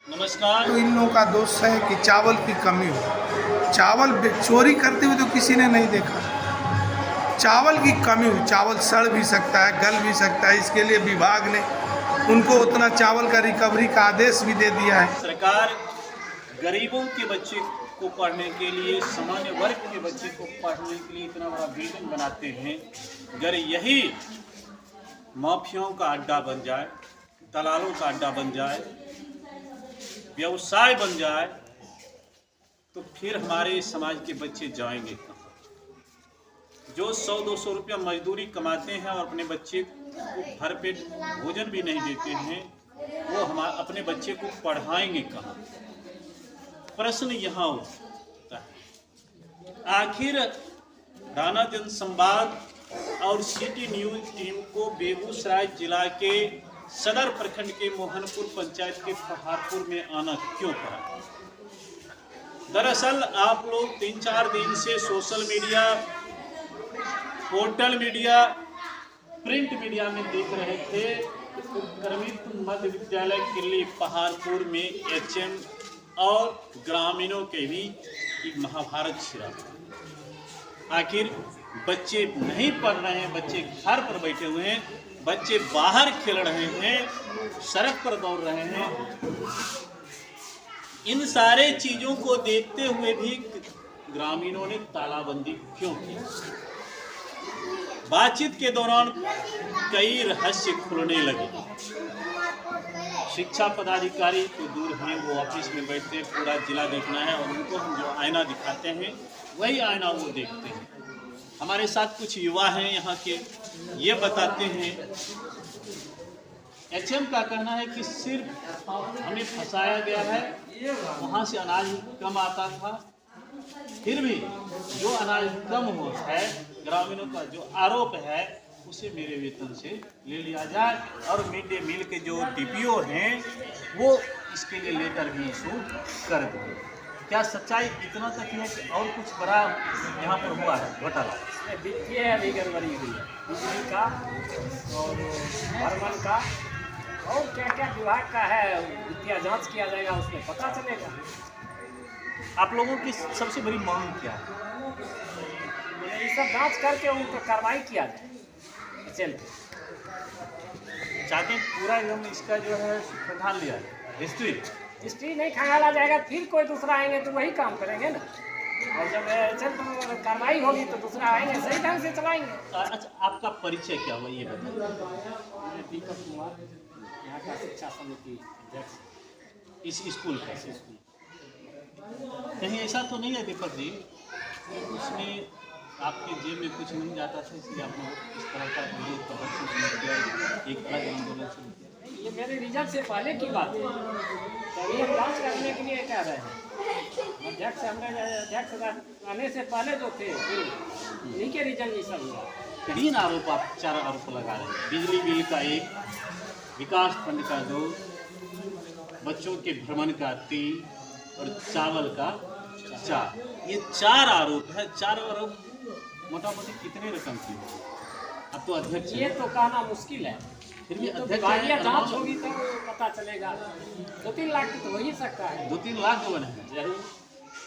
नमस्कार। तो इन लोगों का दोष है कि चावल की कमी हो। चावल चोरी करते हुए तो किसी ने नहीं देखा। चावल की कमी हुई, चावल सड़ भी सकता है, गल भी सकता है। इसके लिए विभाग ने उनको उतना चावल का रिकवरी का आदेश भी दे दिया है। सरकार गरीबों के बच्चे को पढ़ने के लिए, सामान्य वर्ग के बच्चे को पढ़ने के लिए इतना बड़ा बिल्डिंग बनाते हैं। अगर यही माफियाओं का अड्डा बन जाए, दलालों का अड्डा बन जाए, व्यवसाय बन जाए, तो फिर हमारे समाज के बच्चे जाएंगे कहाँ? जो 100-200 रुपया मजदूरी कमाते हैं और अपने बच्चे को भरपेट भोजन भी नहीं देते हैं, वो अपने बच्चे को पढ़ाएंगे कहाँ? प्रश्न यहाँ उठता है। आखिर राणा जनसंवाद और सिटी न्यूज टीम को बेगूसराय जिला के सदर प्रखंड के मोहनपुर पंचायत के पहाड़पुर में आना क्यों पड़ा? दरअसल आप लोग 3-4 दिन से social media, portal media, print media में देख रहे थे कि क्रमित मध्य विद्यालय किल्ली पहाड़पुर में एचएम और ग्रामीणों के बीच एक महाभारत छिड़ा। आखिर बच्चे नहीं पढ़ रहे हैं, बच्चे घर पर बैठे हुए हैं, बच्चे बाहर खेल रहे हैं, सड़क पर दौड़ रहे हैं। इन सारे चीजों को देखते हुए भी ग्रामीणों ने तालाबंदी क्यों की? बातचीत के दौरान कई रहस्य खुलने लगे। शिक्षा पदाधिकारी तो दूर हैं, वो ऑफिस में बैठते हैं, पूरा जिला देखना है और उनको हम जो आईना दिखाते हैं वही आईना वो देखते हैं। हमारे साथ कुछ युवा हैं यहाँ के, ये बताते हैं एचएम का कहना है कि सिर्फ हमें फंसाया गया है, वहाँ से अनाज कम आता था, फिर भी जो अनाज कम हो है, ग्रामीणों का जो आरोप है उसे मेरे वेतन से ले लिया जाए और मिड डे मील के जो डीपीओ हैं वो इसके लिए लेटर भी इशू कर दें। क्या सच्चाई इतना तक है कि और कुछ बड़ा यहाँ पर हुआ है घोटाला? वित्तीय अभी गड़बड़ी हुई है, बिजली का और भरमन का और क्या क्या विभाग का है, वित्तीय जांच किया जाएगा, उसमें पता चलेगा। आप लोगों की सबसे बड़ी मांग क्या है? ये सब जांच करके उन पर कार्रवाई किया जाए। चल चाहते हैं पूरा एकदम इसका जो है प्रधान लिया है, हिस्ट्री नहीं खंगाला जाएगा, फिर कोई दूसरा आएंगे तो वही काम करेंगे ना। और जब चल कार्रवाई होगी तो दूसरा आएंगे, सही ढंग से चलाएंगे। अच्छा, आपका परिचय क्या हुआ ये बताइए। दीपक कुमार, यहाँ का शिक्षा समिति अध्यक्ष इस स्कूल का। कहीं ऐसा तो नहीं है दीपक जी, उसमें आपके जेब में कुछ नहीं जाता था इसलिए आपने इस तरह का विरोध प्रदर्शन शुरू किया, एक अलग आंदोलन शुरू किया? ये मेरे रिजल्ट से पहले की बात है, तभी हम जांच करने के लिए कह रहे हैं। अध्यक्ष आने से पहले जो थे उन्हीं के रिजल्ट ये सब हुआ। 3 आरोप, आप 4 आरोप लगा रहे हैं। बिजली बिल का 1, विकास फंड का 2, बच्चों के भ्रमण का 3 और चावल का 4। ये 4 आरोप है। 4 आरोप मोटा मोटी कितने रकम की होगी? अब तो अध्यक्ष ये तो कहना मुश्किल है, फिर भी तो अध्यक्ष जांच होगी तब पता चलेगा। 2-3 लाख की तो हो ही सकता है। 2-3 लाख जो बने हैं जरूर।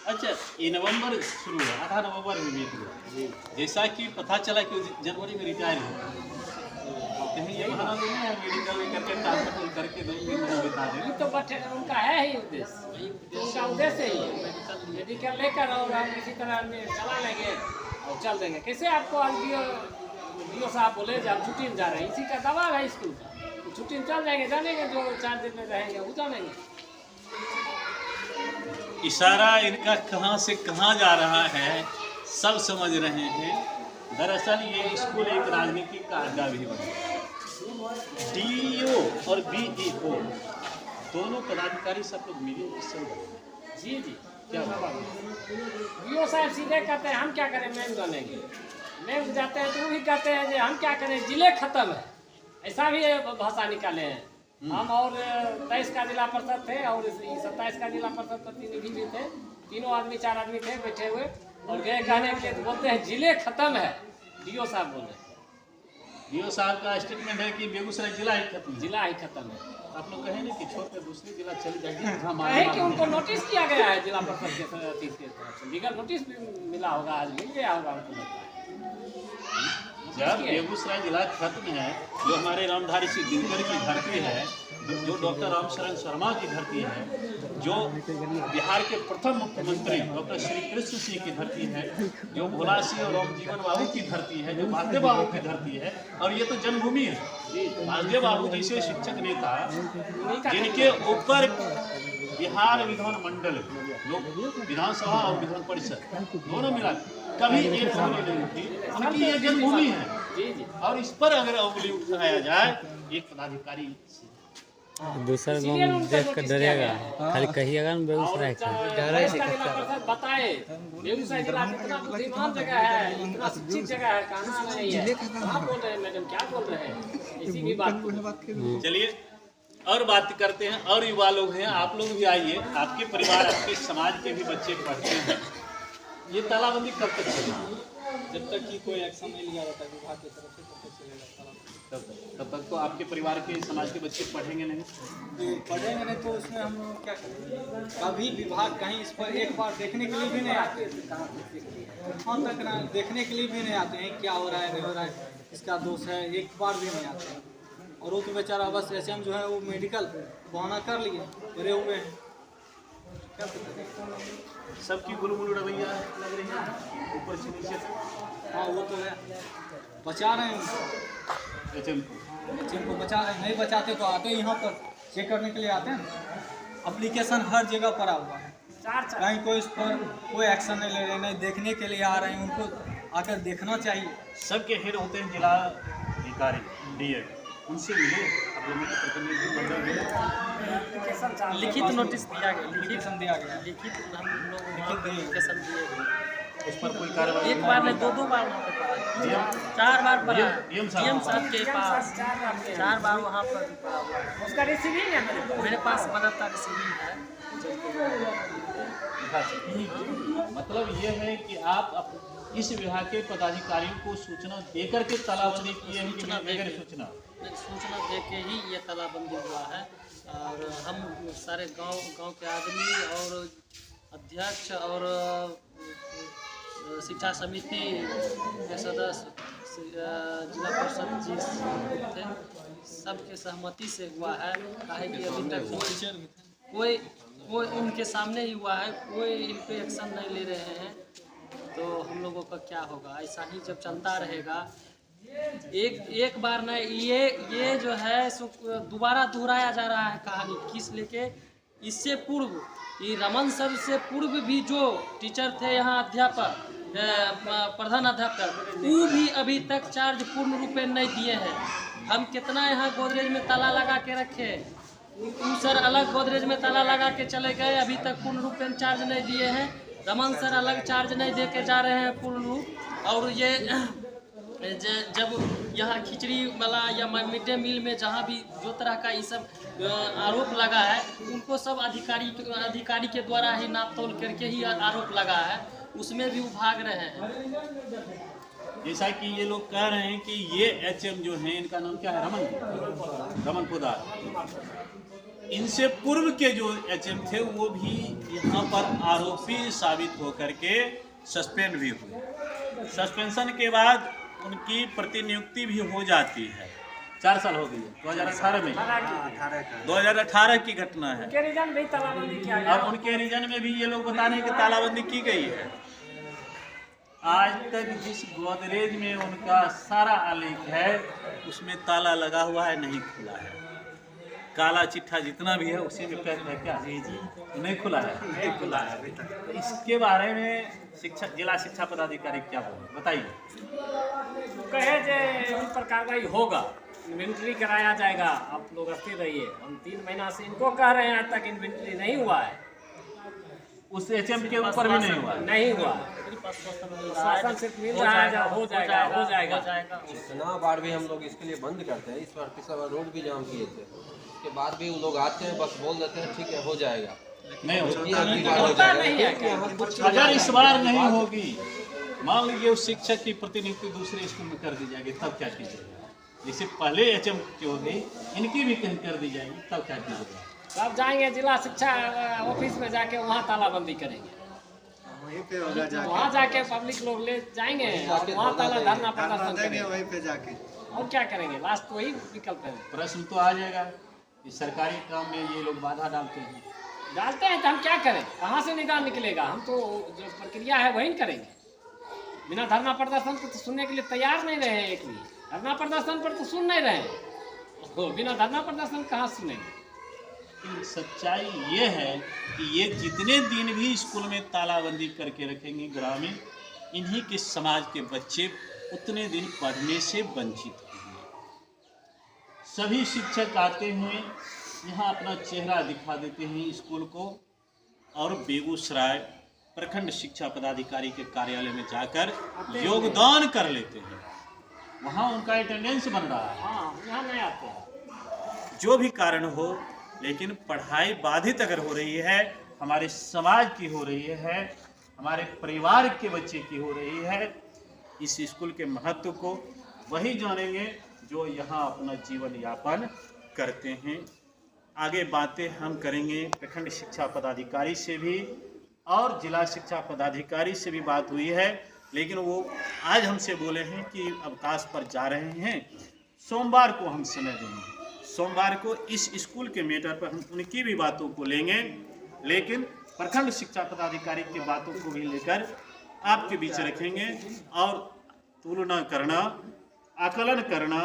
अच्छा, ये नवंबर शुरू हुआ, आधा नवंबर में बीत हुआ, जैसा कि पता चला कि जनवरी में रिटायर हो, कहीं ये बहाना तो नहीं है मेडिकल करके ट्रांसफर करके 2-3 महीने बिता दें? ये तो बट उनका है ही उद्देश्य, उनका उद्देश्य ही है मेडिकल लेकर और हम इसी तरह चला लेंगे और चल देंगे। कैसे आपको आज डीओ साहब बोले जब छुट्टी में जा रहे हैं, इसी का दबाव है स्कूल का, छुट्टी में चल जाएंगे, जानेंगे जो 4 दिन में रहेंगे वो जानेंगे। इशारा इनका कहाँ से कहाँ जा रहा है सब समझ रहे हैं। दरअसल ये स्कूल एक राजनीतिक का अड्डा भी बना। डीईओ और बीईओ दोनों पदाधिकारी सब लोग मिले जी क्या डीओ साहब सीधे कहते हैं हम क्या करें, मैम जानेंगे। मैम जाते हैं तो वो भी कहते हैं कि हम क्या करें, जिले खत्म है, ऐसा भी भाषा निकाले हैं। हम और 23 का जिला परिषद थे और 27 का जिला परिषद प्रतिनिधि भी थे, तीनों आदमी 4 आदमी थे बैठे हुए और गए कहने के लिए, बोलते हैं जिले खत्म है, डीओ साहब बोले। डीओ साहब का स्टेटमेंट है कि बेगूसराय जिला ही खत्म है। जिला ही खत्म है। आप लोग कहें ना कि छोड़ कर दूसरे जिला चले जाएंगे। है कि उनको नोटिस किया गया है जिला परिषद के तरफ से, लीगल नोटिस भी मिला होगा, आज मिल गया होगा उनको लगता है। जब बेगूसराय जिला खत्म है, जो हमारे रामधारी सिंह दिनकर की धरती है, जो डॉक्टर रामशरण शर्मा की धरती है, जो बिहार के प्रथम मुख्यमंत्री डॉक्टर श्री कृष्ण सिंह की धरती है, जो भोला सिंह और रामजीवन बाबू की धरती है, जो बालदेव बाबू की धरती है, और ये तो जन्मभूमि है। बालदेव बाबू जैसे शिक्षक नेता जिनके ऊपर बिहार विधानमंडल, जो विधानसभा और विधान परिषद दोनों मिला कभी एक उंगली नहीं उठी, उनकी ये जन्मभूमि है। और इस पर अगर उंगली उठाया जाए एक पदाधिकारी से, दूसरा गाँव देख कर डरेगा, खाली कहिएगा ना बेगूसराय का बताए बेगूसराय जिला इतना बुद्धिमान जगह है, इतना शिक्षित जगह है, कहाँ नहीं है, कहाँ बोल रहे हैं मैडम, क्या बोल रहे हैं, इसी भी बात। चलिए और बात करते हैं। और युवा लोग हैं, आप लोग भी आइए, आपके परिवार आपके समाज के भी बच्चे पढ़ते हैं। ये तालाबंदी कब तक चलेगी? जब तक कि कोई एक्शन नहीं लिया जाता विभाग की तरफ से, तब तक चलेगा तालाबंदी। तब तक तो आपके परिवार के समाज के बच्चे पढ़ेंगे नहीं। तो पढ़ेंगे नहीं तो उसमें हम लोग क्या करेंगे? कभी विभाग कहीं इस पर एक बार देखने के लिए भी नहीं आते, वहाँ तक ना देखने के लिए भी नहीं आते हैं क्या हो रहा है नहीं हो रहा है, इसका दोष है, एक बार भी नहीं आते हैं। और वो तो बेचारा बस एसएम जो है वो मेडिकल बहाना कर लिए भरे हुए हैं, क्या करें? सबकी गुलमुल रवैया लग रही है ऊपर से नीचे तक। हाँ वो तो है, बचा रहे हैं उनको, एचएम को। एचएम को बचा रहे हैं, नहीं बचाते तो आते यहाँ पर चेक करने के लिए आते हैं। एप्लीकेशन हर जगह पड़ा हुआ है, कहीं कोई इस पर कोई एक्शन नहीं ले रहे, नहीं देखने के लिए आ रहे हैं, उनको आकर देखना चाहिए। सबके हेड होते हैं जिला अधिकारी डीए, उनसे मिले, अब लोगों के प्रतिनिधि मंडल मिले। लिखित नोटिस दिया गया, एप्लीकेशन दिया गया, लिखित हम लोग लिखित दिए। एप्लीकेशन दिए गए। उस पर कोई कार्रवाई एक बार नहीं, दो बार वहाँ पे पड़ा, 4 बार पड़ा, डीएम साहब के पास 4 बार वहाँ पर पड़ा हुआ है। उसका रिसीविंग है मेरे पास बदलता रिसीविंग है। मतलब ये है कि आप इस विभाग के पदाधिकारियों को सूचना देकर के तालाबंदी किए हैं कि बगैर सूचना? सूचना दे के ही ये तालाबंदी हुआ है। और हम सारे गांव के आदमी और अध्यक्ष और शिक्षा समिति के सदस्य, जिला परिषद जी थे, सबके सहमति से हुआ है। काहे कि अभी तक कोई उनके सामने ही हुआ है, कोई इन पे एक्शन नहीं ले रहे हैं, तो हम लोगों का क्या होगा? ऐसा ही जब चलता रहेगा, एक बार न ये जो है सो दोबारा दोहराया जा रहा है कहानी। किस लेके? इससे पूर्व ये रमन सर से पूर्व भी जो टीचर थे यहाँ, अध्यापक प्रधान अध्यापक, वो भी अभी तक चार्ज पूर्ण रूप में नहीं दिए हैं। हम कितना यहाँ गोदरेज में ताला लगा के रखे, सर अलग गोदरेज में ताला लगा के चले गए, अभी तक पूर्ण रूप में चार्ज नहीं दिए हैं। रमन सर अलग चार्ज नहीं दे के जा रहे हैं पूर्ण रूप। और ये जब यहाँ खिचड़ी वाला या मिड डे मील में जहाँ भी जो तरह का ये सब आरोप लगा है, उनको सब अधिकारी के द्वारा ही नाप तोल करके ही आरोप लगा है, उसमें भी वो भाग रहे हैं। जैसा कि ये लोग कह रहे हैं कि ये एचएम जो है, इनका नाम क्या है? रमन पोदार। इनसे पूर्व के जो एचएम थे वो भी यहाँ पर आरोपी साबित होकर के सस्पेंड भी हुए। सस्पेंशन के बाद उनकी प्रतिनियुक्ति भी हो जाती है। 4 साल हो गई, 2018 में, 2018 की घटना है। और उनके रीजन में भी ये लोग बता रहे हैं कि तालाबंदी की गई है। आज तक जिस गोदरेज में उनका सारा आलेख है उसमें ताला लगा हुआ है, नहीं खुला है। काला चिट्ठा जितना भी है उसी में पैक है क्या? जी नहीं खुला है, नहीं खुला है अभी तक। तो इसके बारे में जिला शिक्षा पदाधिकारी क्या बोले, बताइए। कहे जे उन पर कार्रवाई होगा, इन्वेंटरी कराया जाएगा, आप लोग स्थिर रहिए। हम 3 महीना से इनको कह रहे हैं, आज तक इन्वेंटरी नहीं हुआ है। उस एचएम के ऊपर भी नहीं हुआ, नहीं हुआ। शासन सिर्फ मिल रहा है, हो जाएगा। इतना बार भी हम लोग इसके लिए बंद करते हैं। इस बार पिछला बार रोड भी जाम किए थे, उसके बाद भी वो लोग आते हैं, बस बोल देते हैं ठीक है हो जाएगा, नहीं होता नहीं है। अगर इस बार नहीं होगी, मान लीजिए उस शिक्षक की प्रतिनियुक्ति दूसरे स्कूल में कर दी जाएगी, तब क्या कीजिएगा? जैसे पहले एचएम की हो गई, इनकी भी कहीं कर दी जाएगी, तब क्या कीजिएगा? सब जाएंगे जिला शिक्षा ऑफिस में जाके वहाँ तालाबंदी करेंगे, वहीं पे होगा जाके, वहाँ जाके पब्लिक लोग ले जाएंगे और वहाँ ताला धरना प्रदर्शन करेंगे। वहीं पे जाके और क्या करेंगे, लास्ट तो वही विकल्प है। प्रश्न तो आ जाएगा कि सरकारी काम में ये लोग बाधा डालते हैं। डालते हैं तो हम क्या करें, कहाँ से निदान निकलेगा? हम तो जो प्रक्रिया है वही करेंगे। बिना धरना प्रदर्शन को तो सुनने के लिए तैयार नहीं रहे, एक भी धरना प्रदर्शन पर तो सुन नहीं रहे, बिना धरना प्रदर्शन कहाँ सुनेंगे? लेकिन सच्चाई ये है कि ये जितने दिन भी स्कूल में तालाबंदी करके रखेंगे ग्रामीण, इन्हीं के समाज के बच्चे उतने दिन पढ़ने से वंचित होंगे। सभी शिक्षक आते हैं यहाँ अपना चेहरा दिखा देते हैं स्कूल को, और बेगूसराय प्रखंड शिक्षा पदाधिकारी के कार्यालय में जाकर योगदान कर लेते हैं, वहाँ उनका अटेंडेंस बन रहा है। हाँ, यहाँ नहीं आते हैं। जो भी कारण हो, लेकिन पढ़ाई बाधित अगर हो रही है, हमारे समाज की हो रही है, हमारे परिवार के बच्चे की हो रही है, इस स्कूल के महत्व को वही जानेंगे जो यहाँ अपना जीवन यापन करते हैं। आगे बातें हम करेंगे प्रखंड शिक्षा पदाधिकारी से भी, और जिला शिक्षा पदाधिकारी से भी बात हुई है, लेकिन वो आज हमसे बोले हैं कि अवकाश पर जा रहे हैं, सोमवार को हम समय देंगे। सोमवार को इस स्कूल के मैटर पर हम उनकी भी बातों को लेंगे, लेकिन प्रखंड शिक्षा पदाधिकारी की बातों को भी लेकर आपके बीच रखेंगे, और तुलना करना, आकलन करना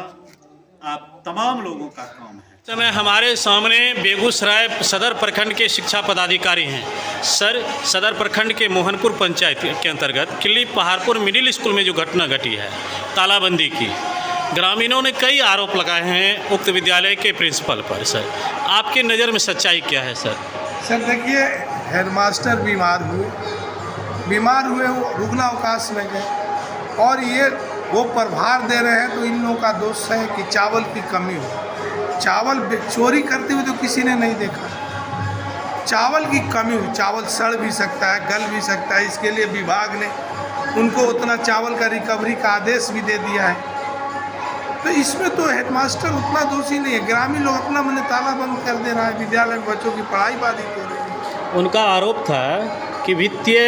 आप तमाम लोगों का काम है। समय हमारे सामने बेगूसराय सदर प्रखंड के शिक्षा पदाधिकारी हैं। सर, सदर प्रखंड के मोहनपुर पंचायत के अंतर्गत किल्ली पहाड़पुर मिडिल स्कूल में जो घटना घटी है तालाबंदी की, ग्रामीणों ने कई आरोप लगाए हैं उक्त विद्यालय के प्रिंसिपल पर। सर, आपकी नज़र में सच्चाई क्या है? सर देखिए, हेडमास्टर बीमार हुए वो रुग्ण अवकाश में गए, और ये वो प्रभार दे रहे हैं, तो इन लोगों का दोष है कि चावल की कमी हो। चावल चोरी करते हुए तो किसी ने नहीं देखा, चावल की कमी हो, चावल सड़ भी सकता है, गल भी सकता है, इसके लिए विभाग ने उनको उतना चावल का रिकवरी का आदेश भी दे दिया है। तो इसमें तो हेडमास्टर उतना दोषी नहीं है, ग्रामीण लोग अपना मैंने ताला बंद कर दे रहा है, विद्यालय में बच्चों की पढ़ाई बाधित हो रही है। उनका आरोप था कि वित्तीय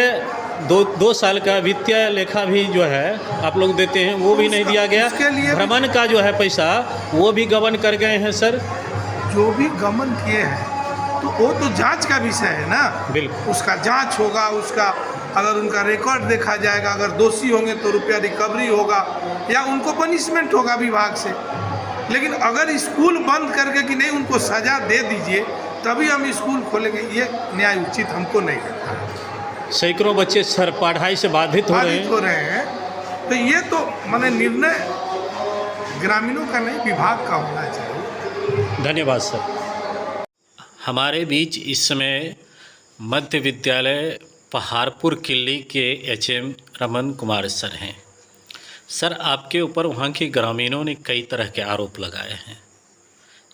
दो साल का वित्तीय लेखा भी जो है आप लोग देते हैं, वो भी नहीं दिया गया। भ्रमण का जो है पैसा वो भी गबन कर गए हैं। सर, जो भी गबन किए हैं तो वो तो जांच का विषय है ना, बिल्कुल उसका जांच होगा, उसका अगर उनका रिकॉर्ड देखा जाएगा, अगर दोषी होंगे तो रुपया रिकवरी होगा या उनको पनिशमेंट होगा विभाग से। लेकिन अगर स्कूल बंद करके कि नहीं उनको सज़ा दे दीजिए तभी हम स्कूल खोलेंगे, ये न्याय उचित हमको नहीं लगता है। सैकड़ों बच्चे सर पढ़ाई से बाधित हो रहे हैं, तो ये तो माने निर्णय ग्रामीणों का नहीं, विभाग का होना चाहिए। धन्यवाद सर। हमारे बीच इस समय मध्य विद्यालय पहाड़पुर किल्ली के एचएम रमन कुमार सर हैं। सर, आपके ऊपर वहाँ के ग्रामीणों ने कई तरह के आरोप लगाए हैं,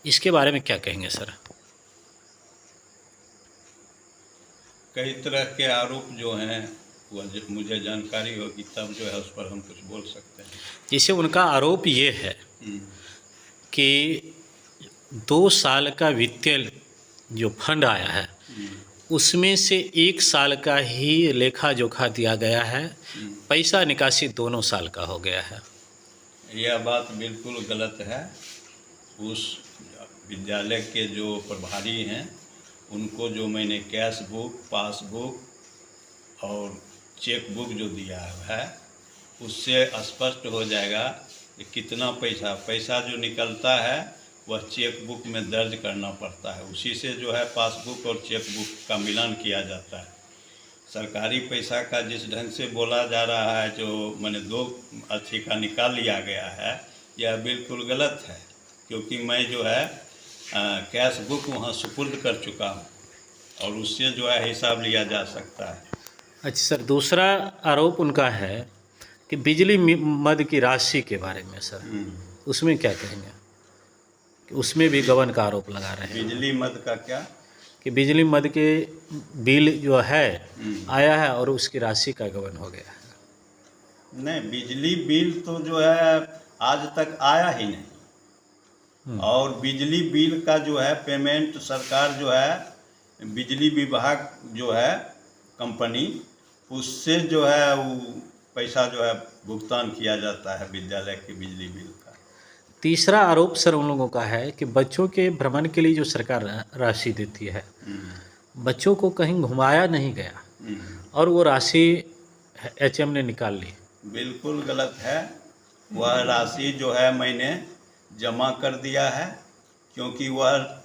इसके बारे में क्या कहेंगे सर? कई तरह के आरोप जो हैं वो मुझे जानकारी होगी तब जो है उस पर हम कुछ बोल सकते हैं। जैसे उनका आरोप ये है कि 2 साल का वित्तीय जो फंड आया है उसमें से 1 साल का ही लेखा जोखा दिया गया है, पैसा निकासी दोनों साल का हो गया है। यह बात बिल्कुल गलत है। उस विद्यालय के जो प्रभारी हैं उनको जो मैंने कैश बुक, पासबुक और चेक बुक जो दिया है उससे स्पष्ट हो जाएगा कि कितना पैसा जो निकलता है वह चेक बुक में दर्ज करना पड़ता है, उसी से जो है पासबुक और चेक बुक का मिलान किया जाता है। सरकारी पैसा का जिस ढंग से बोला जा रहा है, जो मैंने 2 अच्छी का निकाल लिया गया है, यह बिल्कुल गलत है, क्योंकि मैं जो है कैश बुक वहाँ सुपुर्द कर चुका हूँ और उससे जो है हिसाब लिया जा सकता है। अच्छा सर, दूसरा आरोप उनका है कि बिजली मद की राशि के बारे में। सर, उसमें क्या कहेंगे? कि उसमें भी गबन का आरोप लगा रहे हैं। बिजली मद का क्या? कि बिजली मद के बिल जो है आया है और उसकी राशि का गबन हो गया है। नहीं, बिजली बिल तो जो है आज तक आया ही नहीं। और बिजली बिल का जो है पेमेंट सरकार जो है बिजली विभाग जो है कंपनी उससे जो है वो पैसा जो है भुगतान किया जाता है विद्यालय के बिजली बिल का। तीसरा आरोप सर उन लोगों का है कि बच्चों के भ्रमण के लिए जो सरकार राशि देती है, बच्चों को कहीं घुमाया नहीं गया और वो राशि एचएम ने निकाल ली। बिल्कुल गलत है। वह राशि जो है मैंने जमा कर दिया है, क्योंकि वह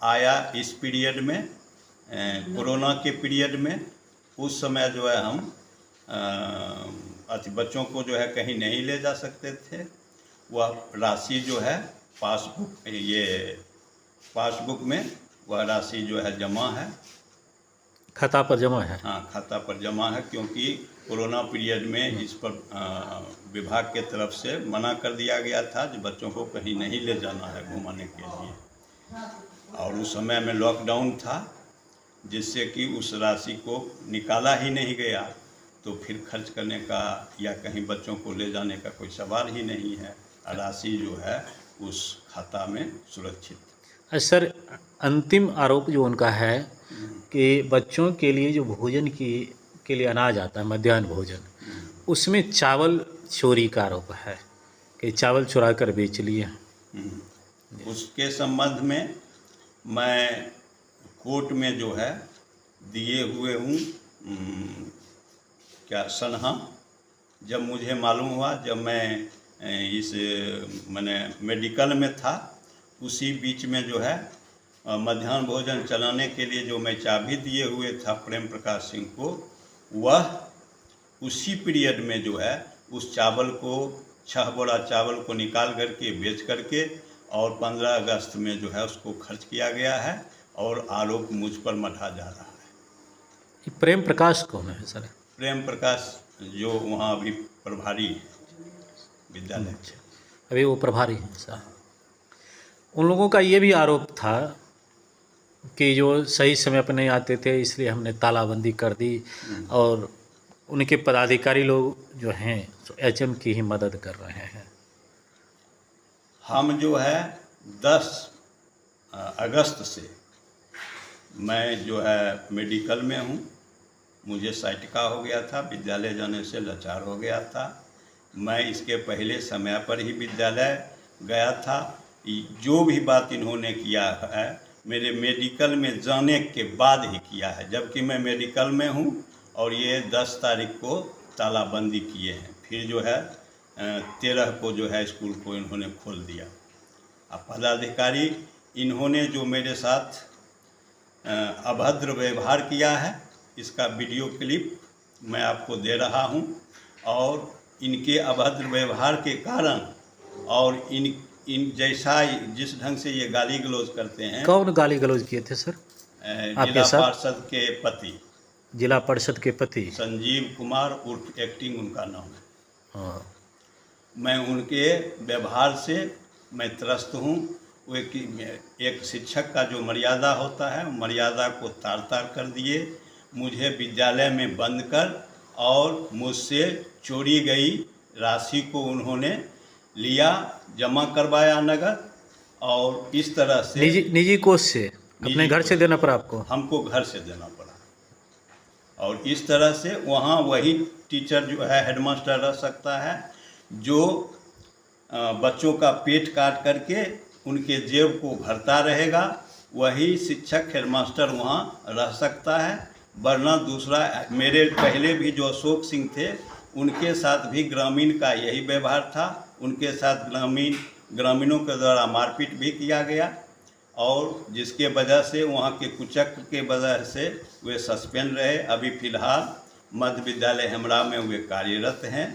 आया इस पीरियड में, कोरोना के पीरियड में। उस समय जो है हम बच्चों को जो है कहीं नहीं ले जा सकते थे। वह राशि जो है पासबुक में वह राशि जो है जमा है, खाता पर जमा है। हाँ, खाता पर जमा है, क्योंकि कोरोना पीरियड में इस पर विभाग के तरफ से मना कर दिया गया था कि बच्चों को कहीं नहीं ले जाना है घुमाने के लिए। और उस समय में लॉकडाउन था, जिससे कि उस राशि को निकाला ही नहीं गया, तो फिर खर्च करने का या कहीं बच्चों को ले जाने का कोई सवाल ही नहीं है। राशि जो है उस खाता में सुरक्षित। सर, अंतिम आरोप जो उनका है कि बच्चों के लिए जो भोजन के लिए अनाज आता है, मध्याह्न भोजन, उसमें चावल चोरी का आरोप है कि चावल चुरा कर बेच लिए। उसके संबंध में मैं कोर्ट में जो है दिए हुए हूँ सनहा। जब मुझे मालूम हुआ, जब मैं मैंने मेडिकल में था, उसी बीच में जो है मध्याह्न भोजन चलाने के लिए जो मैं चाबी दिए हुए था प्रेम प्रकाश सिंह को, वह उसी पीरियड में जो है उस चावल को 6 बोरा चावल को निकाल करके बेच करके और 15 अगस्त में जो है उसको खर्च किया गया है और आरोप मुझ पर मढ़ा जा रहा है। प्रेम प्रकाश कौन है सर? प्रेम प्रकाश जो वहाँ अभी प्रभारी है विद्यालय, अभी वो प्रभारी हैं सर। उन लोगों का ये भी आरोप था कि जो सही समय पर नहीं आते थे, इसलिए हमने तालाबंदी कर दी और उनके पदाधिकारी लोग जो हैं तो एचएम की ही मदद कर रहे हैं। हम जो है 10 अगस्त से मैं जो है मेडिकल में हूँ। मुझे साइटिका हो गया था, विद्यालय जाने से लाचार हो गया था। मैं इसके पहले समय पर ही विद्यालय गया था। जो भी बात इन्होंने किया है मेरे मेडिकल में जाने के बाद ही किया है, जबकि मैं मेडिकल में हूँ और ये 10 तारीख को तालाबंदी किए हैं। फिर जो है 13 को जो है स्कूल को इन्होंने खोल दिया। अब पदाधिकारी इन्होंने जो मेरे साथ अभद्र व्यवहार किया है, इसका वीडियो क्लिप मैं आपको दे रहा हूँ। और इनके अभद्र व्यवहार के कारण और इन जैसा जिस ढंग से ये गाली गलौज करते हैं। कौन गाली गलौज किए थे सर? जिला पार्षद के पति। जिला परिषद के पति संजीव कुमार उर्फ एक्टिंग उनका नाम है। हाँ। मैं उनके व्यवहार से मैं त्रस्त हूँ। वो एक शिक्षक का जो मर्यादा होता है, मर्यादा को तार कर दिए। मुझे विद्यालय में बंद कर और मुझसे चोरी गई राशि को उन्होंने लिया, जमा करवाया नगद, और इस तरह से निजी कोष से अपने घर से देना पड़ा आपको? हमको घर से देना पड़ा। और इस तरह से वहाँ वही टीचर जो है हेडमास्टर रह सकता है जो बच्चों का पेट काट करके उनके जेब को भरता रहेगा, वही शिक्षक हेडमास्टर वहाँ रह सकता है। वरना दूसरा, मेरे पहले भी जो अशोक सिंह थे उनके साथ भी ग्रामीण का यही व्यवहार था। उनके साथ ग्रामीणों के द्वारा मारपीट भी किया गया और जिसके वजह से वहाँ के कुचक्र के वजह से वे सस्पेंड रहे। अभी फ़िलहाल मध्य विद्यालय हेमरा में वे कार्यरत हैं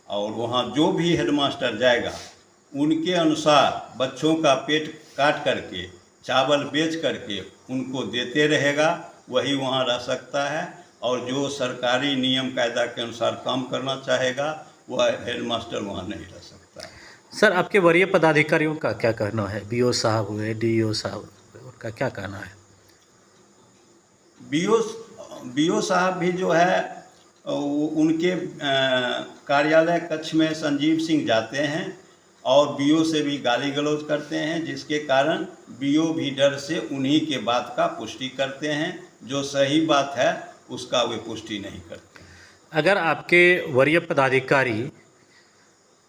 और वहाँ जो भी हेडमास्टर जाएगा उनके अनुसार बच्चों का पेट काट करके चावल बेच करके उनको देते रहेगा, वही वहाँ रह सकता है। और जो सरकारी नियम कायदा के अनुसार काम करना चाहेगा वह हेडमास्टर वहाँ नहीं रह सकता। सर, आपके वरीय पदाधिकारियों का क्या कहना है? बीओ साहब हुए, डीईओ साहब, उनका क्या कहना है? बीओ साहब भी जो है उनके कार्यालय कक्ष में संजीव सिंह जाते हैं और बीओ से भी गाली गलौज करते हैं, जिसके कारण बीओ भी डर से उन्हीं के बात का पुष्टि करते हैं। जो सही बात है उसका वे पुष्टि नहीं करते। अगर आपके वरीय पदाधिकारी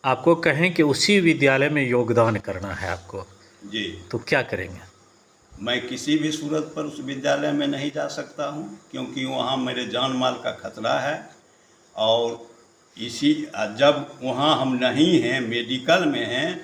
आपको कहें कि उसी विद्यालय में योगदान करना है आपको, जी, तो क्या करेंगे? मैं किसी भी सूरत पर उस विद्यालय में नहीं जा सकता हूं, क्योंकि वहां मेरे जान माल का खतरा है। और जब वहाँ हम नहीं हैं, मेडिकल में हैं,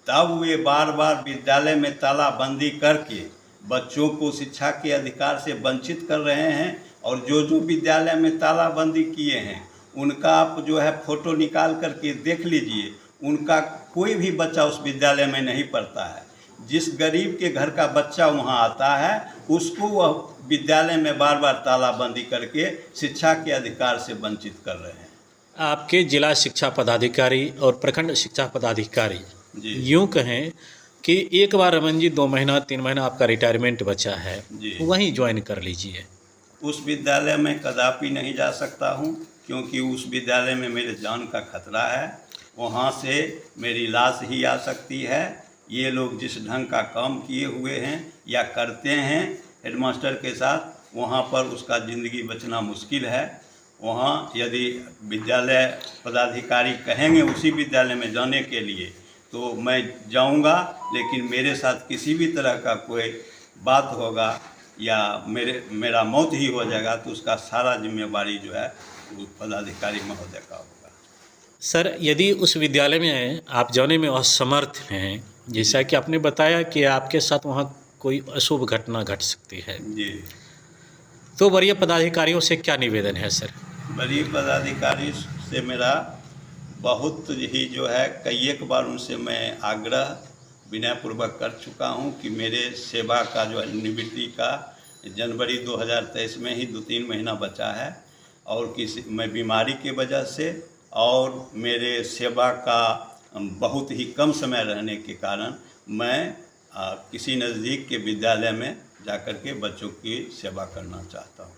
तब वे बार बार विद्यालय में तालाबंदी करके बच्चों को शिक्षा के अधिकार से वंचित कर रहे हैं। और जो विद्यालय में तालाबंदी किए हैं उनका आप जो है फ़ोटो निकाल करके देख लीजिए, उनका कोई भी बच्चा उस विद्यालय में नहीं पढ़ता है। जिस गरीब के घर का बच्चा वहाँ आता है उसको वह विद्यालय में बार बार तालाबंदी करके शिक्षा के अधिकार से वंचित कर रहे हैं। आपके जिला शिक्षा पदाधिकारी और प्रखंड शिक्षा पदाधिकारी यूँ कहें कि एक बार रमन जी 2 महीना 3 महीना आपका रिटायरमेंट बचा है, वहीं ज्वाइन कर लीजिए। उस विद्यालय में कदापि नहीं जा सकता हूँ, क्योंकि उस विद्यालय में मेरे जान का खतरा है। वहाँ से मेरी लाश ही आ सकती है। ये लोग जिस ढंग का काम किए हुए हैं या करते हैं हेडमास्टर के साथ, वहाँ पर उसका ज़िंदगी बचना मुश्किल है। वहाँ यदि विद्यालय पदाधिकारी कहेंगे उसी विद्यालय में जाने के लिए तो मैं जाऊंगा, लेकिन मेरे साथ किसी भी तरह का कोई बात होगा या मेरा मौत ही हो जाएगा तो उसका सारा जिम्मेवारी जो है वो पदाधिकारी महोदय का होगा। सर, यदि उस विद्यालय में आप जाने में असमर्थ हैं, जैसा कि आपने बताया कि आपके साथ वहाँ कोई अशुभ घटना घट सकती है जी, तो वरीय पदाधिकारियों से क्या निवेदन है सर? वरीय पदाधिकारी से मेरा बहुत ही जो है कई एक बार उनसे मैं आग्रह विनयपूर्वक कर चुका हूं कि मेरे सेवा का जो है निवृत्ति का जनवरी 2023 में ही 2-3 महीना बचा है और मैं बीमारी की वजह से और मेरे सेवा का बहुत ही कम समय रहने के कारण मैं किसी नज़दीक के विद्यालय में जाकर के बच्चों की सेवा करना चाहता हूँ।